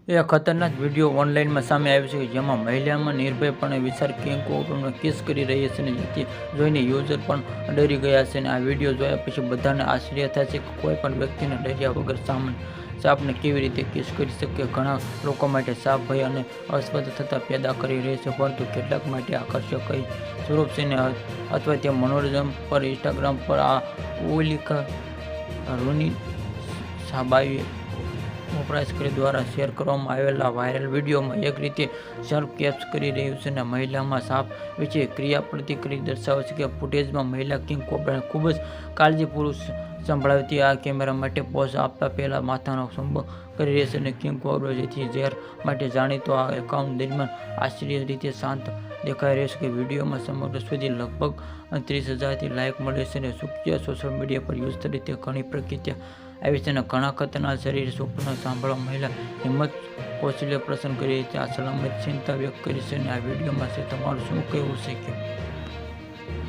એ ખતરનાક વિડીયો ઓનલાઈનમાં સામે આવ્યો છે જેમાં મહિલામાં નિર્ભયપણે વિશાળ કિંગકોબ્રાનો કિસ કરી રહી છે અને જેથી જોઈને યુઝર પણ ડરી ગયા છે અને આ વિડીયો જોયા પછી બધાને આશ્ચર્ય થાય છે કે કોઈ પણ વ્યક્તિને ડર્યા વગર સાપને કેવી રીતે કિસ કરી શકે. ઘણા લોકો માટે સાપ ભય અને અસ્વસ્થતા પેદા કરી રહે છે, પરંતુ કેટલાક માટે આકર્ષક સ્વરૂપ છે અથવા તે મનોરંજન પર. ઇન્સ્ટાગ્રામ પર આ ઓલિકા રૂની સાબાઈ વપરાશકારી દ્વારા શેર કરવામાં આવેલા વાયરલ વિડીયોમાં એક રીતે સર્ફ કેપ્સ કરી રહ્યું છે અને મહિલામાં સાપ વિશે ક્રિયાપ્રતિક્રિયા દર્શાવે છે. કે ફૂટેજમાં મહિલા કિંગ કોબ્રાને ખૂબ જ કાળજીપૂર્વક સંભળાવતી આ કેમેરા માટે પોઝ આપતા પહેલા માથાનો સંબંધ કરી રહી છે અને કિંગ કોબ્રા જેથી ઝેર માટે જાણીતો આ એકાઉન્ટ દરમિયાન આશ્ચર્ય રીતે શાંત દેખાઈ રહ્યો છે. કે વિડીયોમાં સમગ્ર સુધી લગભગ 30,000થી લાઇક મળે છે અને સોશિયલ મીડિયા પર યુઝ તરીકે ઘણી પ્રતિક્રિયા આવી છે અને ઘણા ખતરનાક શરીર સ્વપ્ન સાંભળવા મહિલા હિંમત કૌશલ્ય પસંદ કરી આ સલામત ચિંતા વ્યક્ત કરી છે અને આ વિડીયોમાં છે તમારું શું કહેવું છે કે